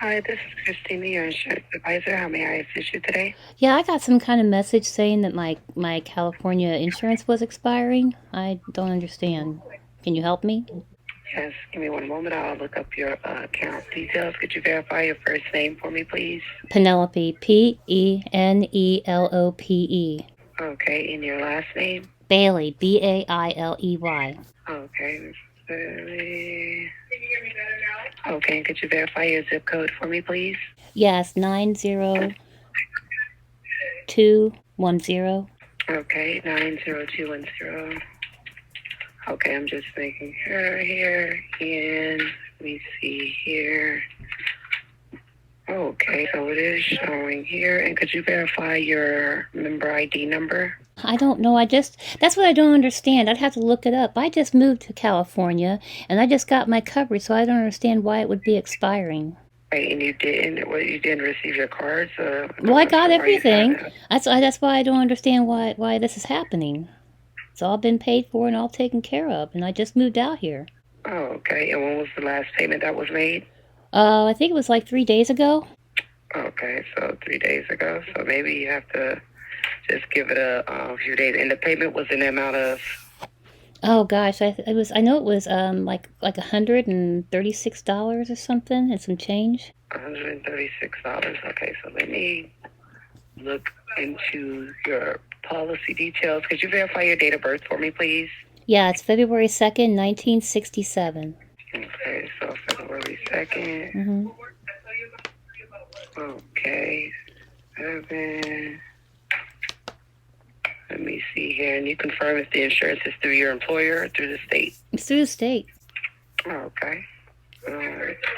Hi, this is Christina, your insurance advisor. How may I assist you today? Yeah, I got some kind of message saying that my California insurance was expiring. I don't understand. Can you help me? Yes, give me one moment. I'll look up your account details. Could you verify your first name for me, please? Penelope, Penelope. Okay, and your last name? Bailey, Bailey. Okay, Miss Bailey. Okay, and could you verify your zip code for me, please? Yes, 90210. Okay, 90210. Okay, I'm just making sure here. And let me see here. Okay, so it is showing here. And could you verify your member ID number? I don't know. That's what I don't understand. I'd have to look it up. I just moved to California and I just got my coverage, so I don't understand why it would be expiring. Right, and you didn't receive your cards? Well, I'm I not got sure why you had everything. that. That's why I don't understand why this is happening. It's all been paid for and all taken care of, and I just moved out here. Oh, okay. And when was the last payment that was made? I think it was like 3 days ago. Okay, so 3 days ago. So maybe you have to just give it a few days. And the payment was in the amount of Oh gosh, I know it was like $136 or something and some change. $136. Okay, so let me look into your policy details. Could you verify your date of birth for me, please? Yeah, it's February 2nd, 1967. Okay, so February 2nd. Mm-hmm. Okay, 7. Let me see here. And you confirm if the insurance is through your employer or through the state? It's through the state. Okay.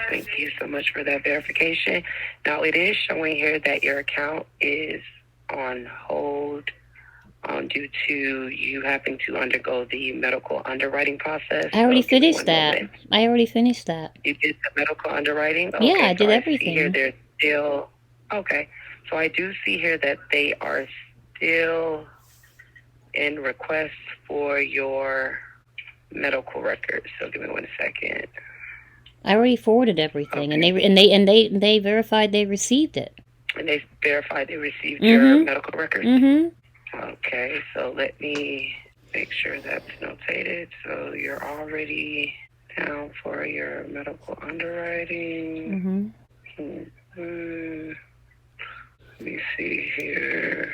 Thank you so much for that verification. Now, it is showing here that your account is on hold due to you having to undergo the medical underwriting process. I already So give me finished one that. moment. I already finished that. You did the medical underwriting? Yeah, I Okay, so did I see here everything. there's still, okay. So I do see here that they are still in request for your medical records. So give me 1 second. I already forwarded everything, and Okay. they verified they received it. And they verified they received your Mm-hmm. medical records? Mm-hmm. Okay, so let me make sure that's notated. So you're already down for your medical underwriting. Mm-hmm. Let me see here.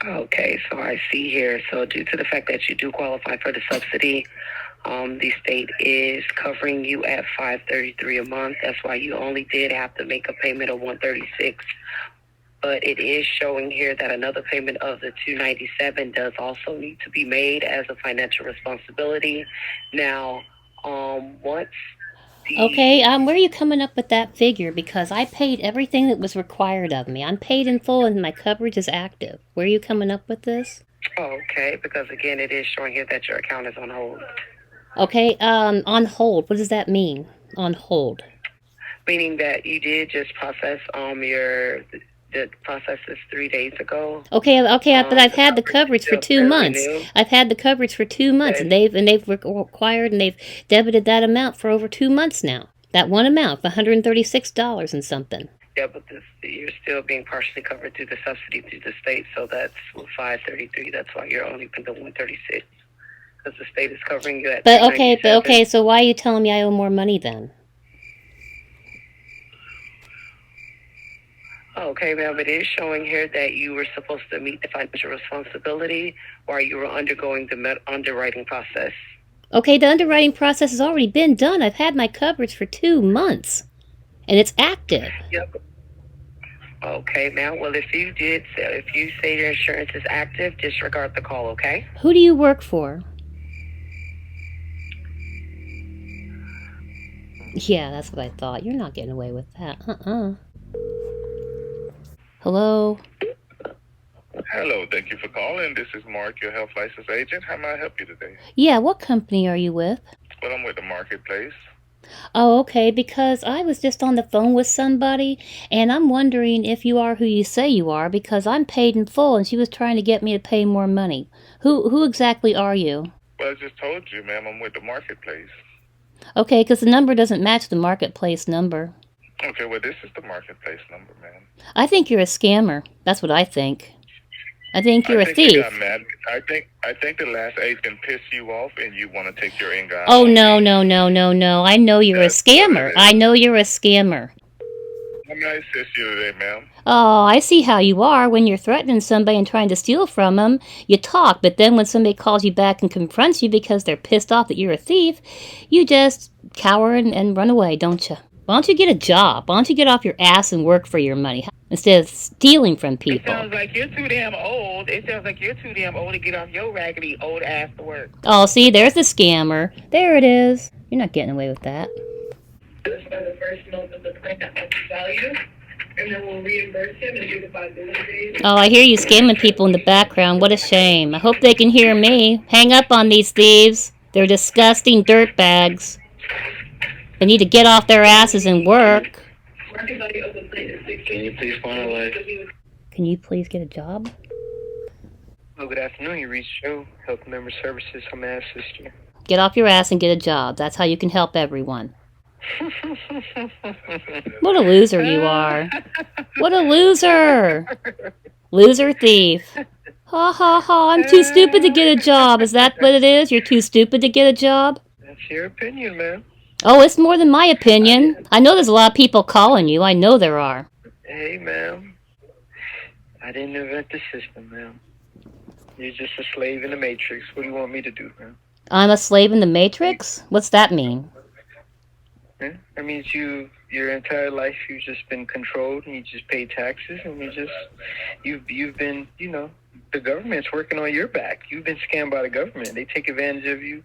Okay, so I see here. So due to the fact that you do qualify for the subsidy, the state is covering you at $533 a month. That's why you only did have to make a payment of $136. But it is showing here that another payment of the $297 does also need to be made as a financial responsibility. Now, once Okay, where are you coming up with that figure? Because I paid everything that was required of me. I'm paid in full and my coverage is active. Where are you coming up with this? okay, because again, it is showing here that your account is on hold. Okay, on hold. What does that mean? On hold. Meaning that you did just process the process is 3 days ago. Okay, but I've The had the coverage is coverage for still 2 months. new. I've had the coverage for 2 months, and they've required and they've debited that amount for over 2 months now. That one amount, $136 and something. Yeah, but you're still being partially covered through the subsidy through the state, so that's $533. That's why you're only paying the $136 because the state is covering you at $297. So why are you telling me I owe more money then? Okay, ma'am, it is showing here that you were supposed to meet the financial responsibility while you were undergoing the underwriting process. Okay, the underwriting process has already been done. I've had my coverage for 2 months, and it's active. Yep. Okay, ma'am. Well, if you say your insurance is active, disregard the call, okay? Who do you work for? Yeah, that's what I thought. You're not getting away with that. Hello? Hello, thank you for calling. This is Mark, your health license agent. How may I help you today? Yeah, what company are you with? Well, I'm with the marketplace. Oh, okay, because I was just on the phone with somebody, and I'm wondering if you are who you say you are, because I'm paid in full, and she was trying to get me to pay more money. Who exactly are you? Well, I just told you, ma'am, I'm with the marketplace. Okay, because the number doesn't match the marketplace number. Okay, well, this is the marketplace number, man. I think you're a scammer. That's what I think. I think you're I a think you got thief. mad. I think the last agent pissed you off, and you want to take your anger out Oh, on no, me. no, no, no, no. I know you're a That's what it scammer. I is. know you're a scammer. How may I assist you today, ma'am? Oh, I see how you are. When you're threatening somebody and trying to steal from them, you talk, but then when somebody calls you back and confronts you because they're pissed off that you're a thief, you just cower and run away, don't you? Why don't you get a job? Why don't you get off your ass and work for your money instead of stealing from It people? sounds like you're too damn old. It sounds like you're too damn old to get off your raggedy old ass to work. Oh, see, there's the scammer. There it is. You're not getting away with that. Just by the first month of the plan value, and then we'll reimburse him and do the 5 business days. Oh, I hear you scamming people in the background. What a shame. I hope they can hear me. Hang up on these thieves. They're disgusting dirtbags. They need to get off their asses and work. Market value of the plane is 6. Can you please finalize? Can you please get a job? Hello, good afternoon. You reached Joe, Health Member Services. How may I assist you? Get off your ass and get a job. That's how you can help everyone. What a loser you are. What a loser. Loser thief. Ha ha ha, I'm too stupid to get a job. Is that what it is? You're too stupid to get a job? That's your opinion, ma'am. Oh, it's more than my opinion. I know there's a lot of people calling you. I know there are. Hey, ma'am. I didn't invent the system, ma'am. You're just a slave in the matrix. What do you want me to do, ma'am? I'm a slave in the Matrix? What's that mean? Yeah? That means your entire life you've just been controlled and you just pay taxes and you've been, the government's working on your back. You've been scammed by the government. They take advantage of you.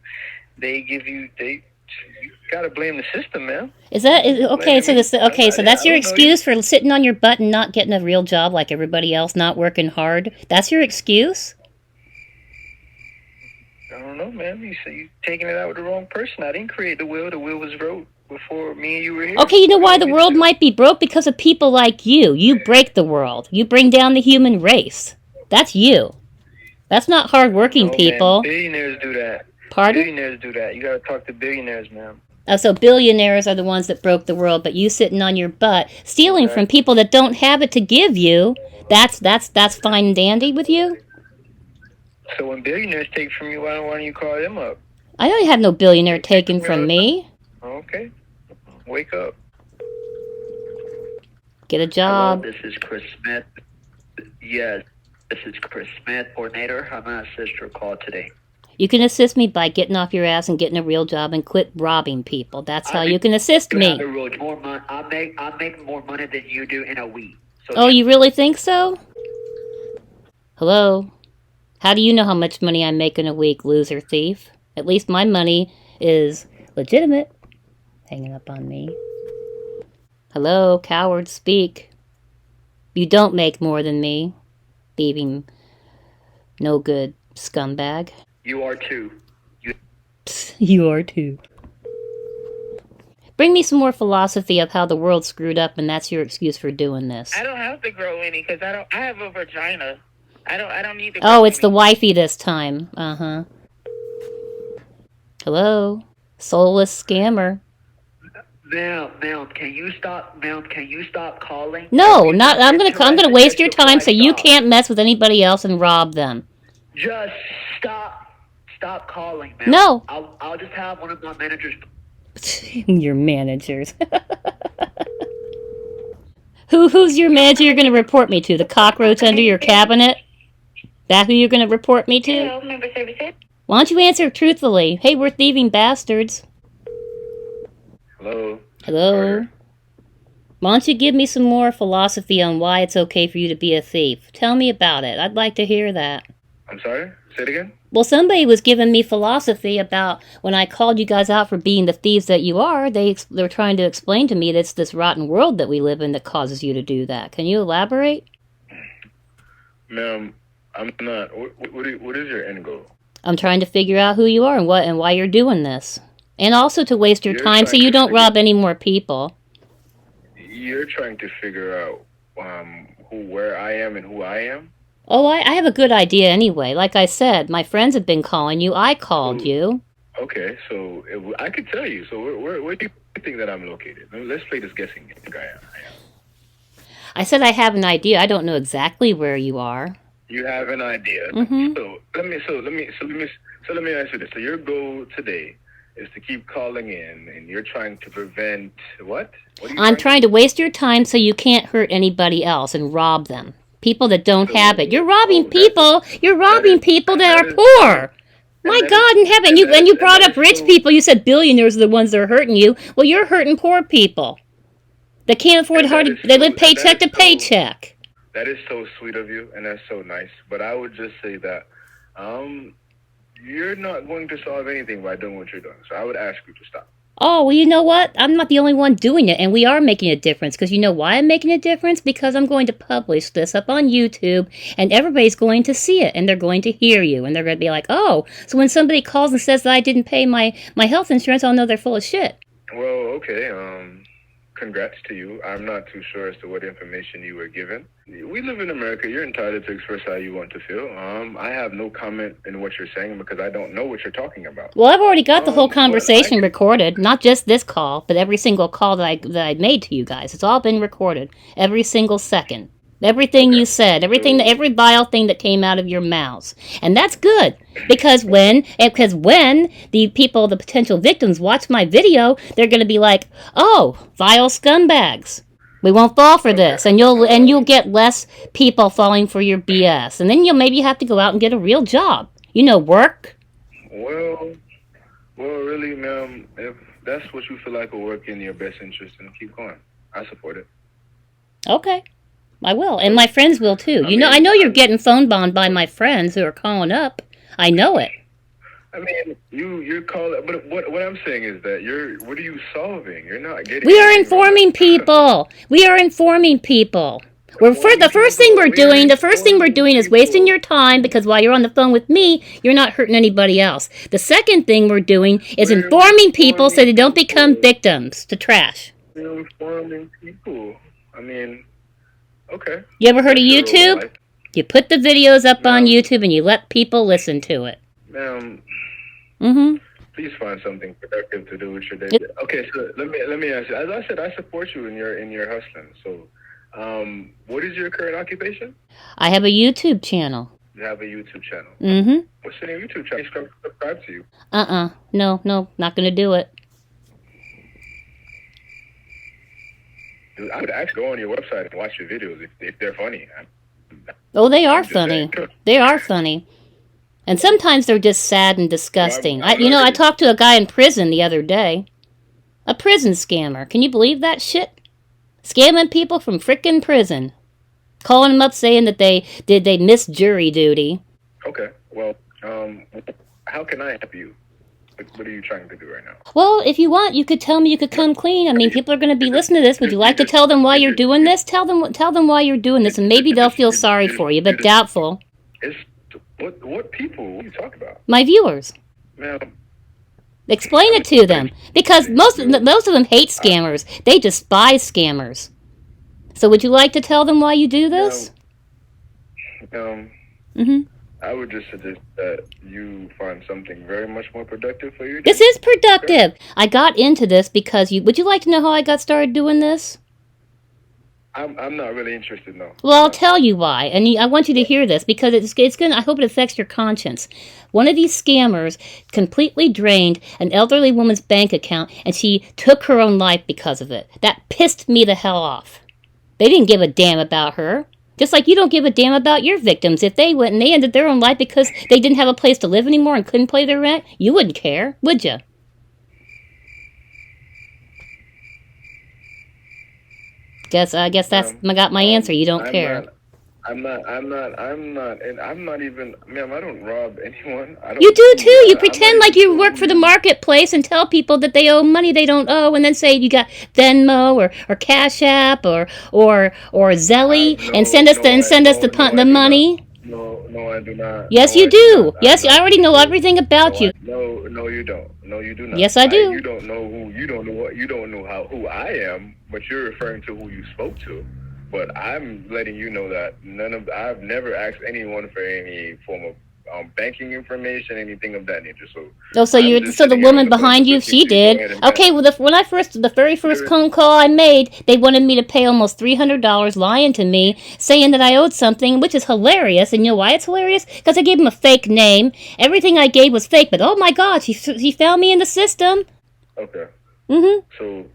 You gotta blame the system, man. Is that okay? So that's your excuse for sitting on your butt and not getting a real job like everybody else, not working hard. That's your excuse? I don't know, man. You taking it out with the wrong person. I didn't create the will. The will was wrote before me and you were here. Okay, you know why the world might be broke? Because of people like you. You break the world. You bring down the human race. That's you. That's not hardworking people. Man, billionaires do that. Pardon? Billionaires do that. You gotta talk to billionaires, man. Oh, so billionaires are the ones that broke the world, but you sitting on your butt, stealing from people that don't have it to give you, that's fine and dandy with you? So when billionaires take from you, why don't you call them up? I don't have no billionaire taken from me. Okay. Wake up. Get a job. Hello, this is Chris Smith. Yes, this is Chris Smith, coordinator. How may I assist your call today? You can assist me by getting off your ass and getting a real job and quit robbing people. That's how you can assist me. More money. I make more money than you do in a week. So oh, you really think so? Hello? How do you know how much money I make in a week, loser thief? At least my money is legitimate. Hanging up on me. Hello, coward, speak. You don't make more than me. Thieving, no good scumbag. You are too. You are too. Bring me some more philosophy of how the world's screwed up, and that's your excuse for doing this. I don't have to grow any because I have a vagina. I don't need to. Oh, it's the wifey this time. Uh-huh. Hello, soulless scammer. Ma'am, can you stop? Ma'am, can you stop calling? No, not. I'm gonna waste your time so you can't mess with anybody else and rob them. Just stop calling, ma'am. No. I'll just have one of my managers. Your managers. Who's your manager you're going to report me to? The cockroach under your cabinet? That who you're going to report me to? Hello, member services. Why don't you answer truthfully? Hey, we're thieving bastards. Hello. Hello? Why don't you give me some more philosophy on why it's okay for you to be a thief? Tell me about it. I'd like to hear that. I'm sorry? Say it again? Well, somebody was giving me philosophy about when I called you guys out for being the thieves that you are. They're trying to explain to me that it's this rotten world that we live in that causes you to do that. Can you elaborate? Ma'am, I'm not. What is your end goal? I'm trying to figure out who you are and why you're doing this. And also to waste your time so you don't rob any more people. You're trying to figure out where I am and who I am? Oh, I have a good idea anyway. Like I said, my friends have been calling you. I called you. Okay, so I could tell you. So where do you think that I'm located? Let's play this guessing game. I said I have an idea. I don't know exactly where you are. You have an idea. Mm-hmm. So let me ask you this. So your goal today is to keep calling in, and you're trying to prevent what? I'm trying to waste your time so you can't hurt anybody else and rob them. People that don't have it. You're robbing people. You're robbing people that are poor. My God in heaven! You brought up rich people. You said billionaires are the ones that are hurting you. Well, you're hurting poor people. They can't afford they live paycheck to paycheck. That is so sweet of you, and that's so nice. But I would just say that you're not going to solve anything by doing what you're doing. So I would ask you to stop. Oh, well, you know what? I'm not the only one doing it, and we are making a difference. Because you know why I'm making a difference? Because I'm going to publish this up on YouTube, and everybody's going to see it, and they're going to hear you, and they're going to be like, oh, so when somebody calls and says that I didn't pay my health insurance, I'll know they're full of shit. Well, okay, congrats to you. I'm not too sure as to what information you were given. We live in America. You're entitled to express how you want to feel. I have no comment in what you're saying because I don't know what you're talking about. Well, I've already got the whole conversation recorded. Not just this call, but every single call that I made to you guys. It's all been recorded. Every single second. Everything you said, every vile thing that came out of your mouths. And that's good. Because when the people, the potential victims, watch my video, they're going to be like, oh, vile scumbags. We won't fall for this. And you'll get less people falling for your BS. And then you'll maybe have to go out and get a real job. Work. Well, really, ma'am, if that's what you feel like will work in your best interest, then keep going. I support it. Okay. I will, and my friends will too. I know you're getting phone bombed by my friends who are calling up. I know it. I mean, you're calling, but what I'm saying is that what are you solving? You're not getting. We are informing people. We are informing people. The first thing we're doing is wasting your time because while you're on the phone with me, you're not hurting anybody else. The second thing we're doing is informing people so they don't become victims to trash. We're informing people. I mean. Okay. You ever heard of YouTube? You put the videos up on YouTube and you let people listen to it. Ma'am. Mm-hmm. Please find something productive to do with your day. Okay, so let me ask you. As I said, I support you in your hustling. So, what is your current occupation? I have a YouTube channel. You have a YouTube channel. Mm-hmm. What's the name of your YouTube channel? Subscribe to you. No, not gonna do it. I would actually go on your website and watch your videos if they're funny. Oh, they are funny. They are funny. And sometimes they're just sad and disgusting. I talked to a guy in prison the other day. A prison scammer. Can you believe that shit? Scamming people from frickin' prison. Calling them up saying that they missed jury duty. Okay. Well, how can I help you? What are you trying to do right now? Well, if you want, you could tell me you could come clean. I mean, people are going to be listening to this. Would you like to tell them why you're doing this? Tell them why you're doing this, and maybe they'll feel sorry for you, but doubtful. What people? What are you talking about? My viewers. Ma'am. Explain it to them, because most of them hate scammers. They despise scammers. So would you like to tell them why you do this? Mm-hmm. I would just suggest that you find something very much more productive for you. This is productive. Okay. I got into this because would you like to know how I got started doing this? I'm not really interested, no. Well, I'll tell you why, and I want you to hear this because it's gonna. I hope it affects your conscience. One of these scammers completely drained an elderly woman's bank account, and she took her own life because of it. That pissed me the hell off. They didn't give a damn about her. Just like you don't give a damn about your victims. If they went and they ended their own life because they didn't have a place to live anymore and couldn't pay their rent, you wouldn't care, would you? I guess that's got my answer. You don't care. I'm not, and I'm not even, ma'am, I don't rob anyone. You do too. You pretend like you work for the marketplace and tell people that they owe money they don't owe, and then say you got Venmo or Cash App or Zelly, and send us the money. No, I do not. Yes, you do. Yes, I already know everything about you. No, you don't. No, you do not. Yes, I do. You don't know who I am, but you're referring to who you spoke to. But I'm letting you know that I've never asked anyone for any form of banking information, anything of that nature. So So the woman behind you, she did. Okay, well, the very first phone call I made, they wanted me to pay almost $300, lying to me, saying that I owed something, which is hilarious. And you know why it's hilarious? Because I gave him a fake name. Everything I gave was fake, but oh my God, he found me in the system. Okay. Mm-hmm.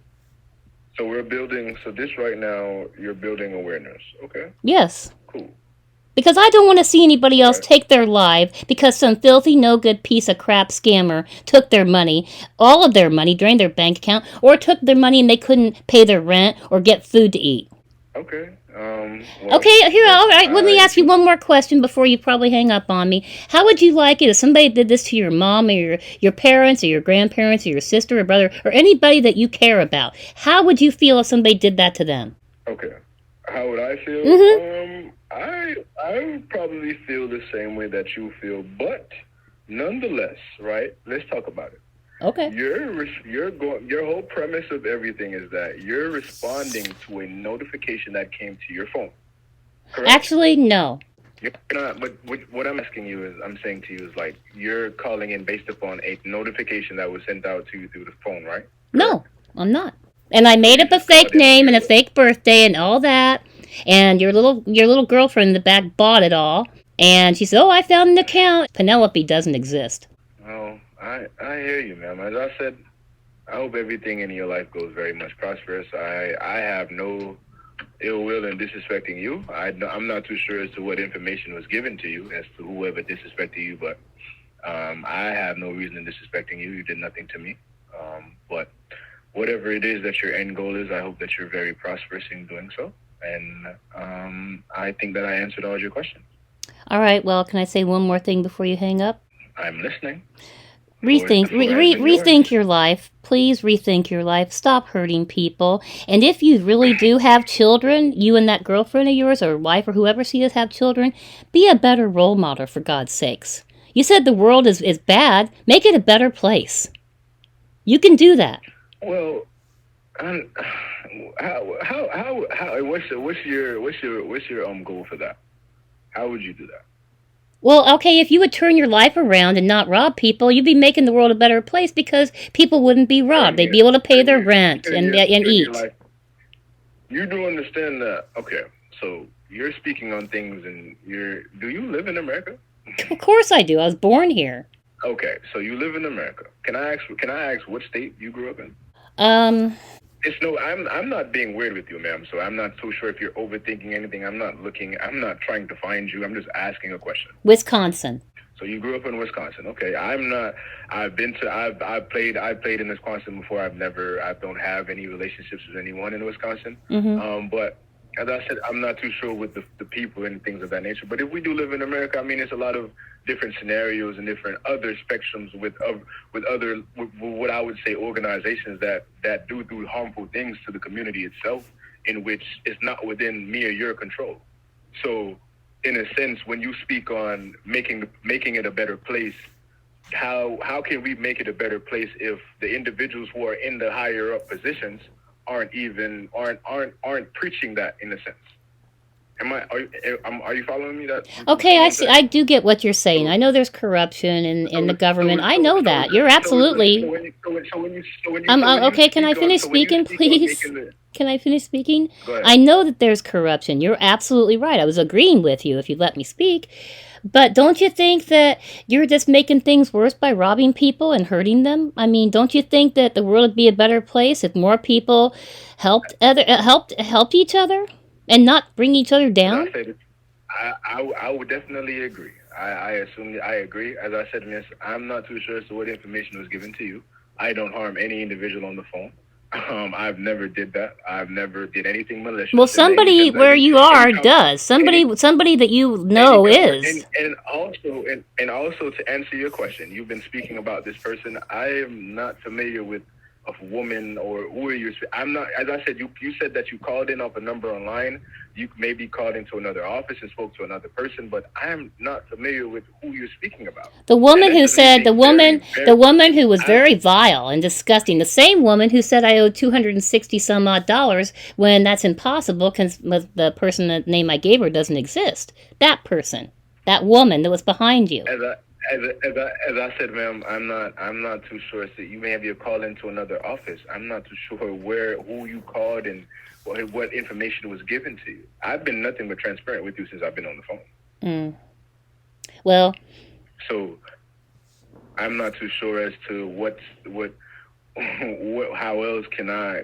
So we're building. So this right now, you're building awareness. Okay. Yes. Cool. Because I don't want to see anybody else take their life because some filthy, no-good piece of crap scammer took their money, all of their money, drained their bank account, or took their money and they couldn't pay their rent or get food to eat. Okay. Okay, here, all right, let me ask you one more question before you probably hang up on me. How would you like it if somebody did this to your mom or your parents or your grandparents or your sister or brother or anybody that you care about? How would you feel if somebody did that to them? Okay. How would I feel? Mm-hmm. I would probably feel the same way that you feel, but nonetheless, right? Let's talk about it. Okay. Your whole premise of everything is that you're responding to a notification that came to your phone. Correct? Actually, no. You're not. But what I'm asking you is, I'm saying to you is like you're calling in based upon a notification that was sent out to you through the phone, right? Correct? No, I'm not. And I made up a fake name and a fake birthday and all that. And your little girlfriend in the back bought it all. And she said, "Oh, I found an account." Penelope doesn't exist. Oh, I hear you, ma'am. As I said, I hope everything in your life goes very much prosperous. I have no ill will in disrespecting you. I'm not too sure as to what information was given to you as to whoever disrespected you, but I have no reason in disrespecting you. You did nothing to me. But whatever it is that your end goal is, I hope that you're very prosperous in doing so. And I think that I answered all your questions. All right, well, can I say one more thing before you hang up? I'm listening. Rethink your life. Please rethink your life. Stop hurting people. And if you really do have children, you and that girlfriend of yours or wife or whoever she is have children, be a better role model for God's sakes. You said the world is bad. Make it a better place. You can do that. Well, what's your goal for that? How would you do that? Well, okay, if you would turn your life around and not rob people, you'd be making the world a better place because people wouldn't be robbed. They'd be able to pay their rent and eat. You do understand that? Okay, so you're speaking on things, and do you live in America? Of course I do. I was born here. Okay, so you live in America. Can I ask what state you grew up in? I'm not being weird with you, ma'am, so I'm not so sure if you're overthinking anything. I'm not trying to find you. I'm just asking a question. Wisconsin. So you grew up in Wisconsin. Okay. I've played in Wisconsin before. I don't have any relationships with anyone in Wisconsin. Mm-hmm. But as I said, I'm not too sure with the people and things of that nature. But if we do live in America, I mean, it's a lot of different scenarios and different other spectrums with what I would say organizations that do harmful things to the community itself, in which is not within me or your control. So, in a sense, when you speak on making it a better place, how can we make it a better place if the individuals who are in the higher up positions aren't preaching that in a sense? Are you following me? Okay, I see. I do get what you're saying. I know there's corruption in the government. I know that. You're absolutely. Okay, can I finish speaking, please? Can I finish speaking? I know that there's corruption. You're absolutely right. I was agreeing with you if you let me speak. But don't you think that you're just making things worse by robbing people and hurting them? I mean, don't you think that the world would be a better place if more people helped each other? And not bring each other down? I would definitely agree. I assume I agree. As I said, miss, I'm not too sure as to what information was given to you. I don't harm any individual on the phone. I've never did that. I've never did anything malicious. Well, somebody where you are does. Somebody that you know is. And also to answer your question, you've been speaking about this person. I am not familiar with a woman or who are you? I'm not. As I said, you said that you called in off a number online. You maybe called into another office and spoke to another person, but I'm not familiar with who you're speaking about. The woman who said the woman who was very vile and disgusting. The same woman who said I owed $260 some odd when that's impossible because the person, the name I gave her doesn't exist. That person. That woman that was behind you. As I said, ma'am, I'm not too sure. So you may have your call into another office. I'm not too sure who you called and what information was given to you. I've been nothing but transparent with you since I've been on the phone. Mm. Well, so I'm not too sure as to how else can I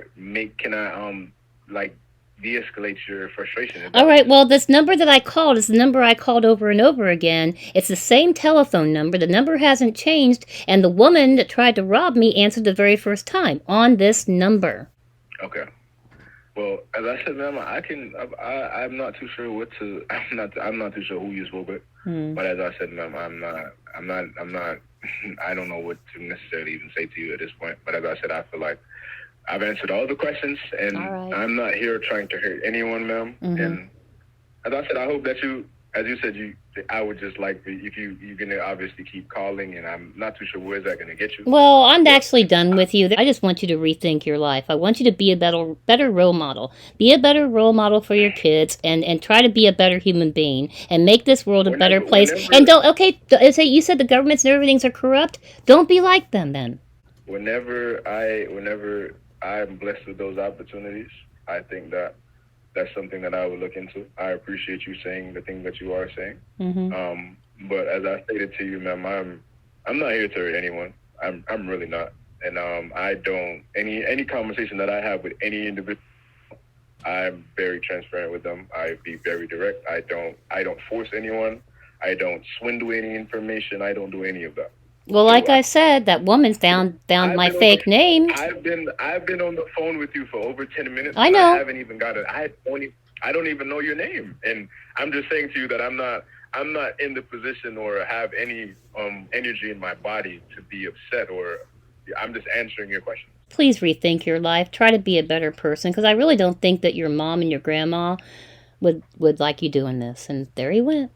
de-escalate your frustration. All right, well, this number that I called is the number I called over and over again. It's the same telephone number. The number hasn't changed, and the woman that tried to rob me answered the very first time on this number. Okay. Well, as I said, ma'am, I'm not too sure I'm not too sure who you spoke with. But as I said, ma'am, I'm not I don't know what to necessarily even say to you at this point. But as I said, I feel like I've answered all the questions, and I'm not here trying to hurt anyone, ma'am. And as I said, I hope that as you said, I would just like if you're gonna obviously keep calling, and I'm not too sure where's that gonna get you. Well, I'm actually done with you. I just want you to rethink your life. I want you to be a better role model. Be a better role model for your kids, and try to be a better human being, and make this world a better place. And you said the governments and everything's are corrupt. Don't be like them then. Whenever I'm blessed with those opportunities, I think that's something that I would look into. I appreciate you saying the thing that you are saying. But as I stated to you, ma'am, I'm not here to hurt anyone. I'm really not. And I don't any conversation that I have with any individual, I'm very transparent with them. I be very direct. I don't force anyone. I don't swindle any information. I don't do any of that. Well, like I said, that woman found my fake name. I've been on the phone with you for over 10 minutes. I know. I haven't even got it. I don't even know your name, and I'm just saying to you that I'm not in the position or have any energy in my body to be upset, or I'm just answering your question. Please rethink your life. Try to be a better person, because I really don't think that your mom and your grandma would like you doing this. And there he went.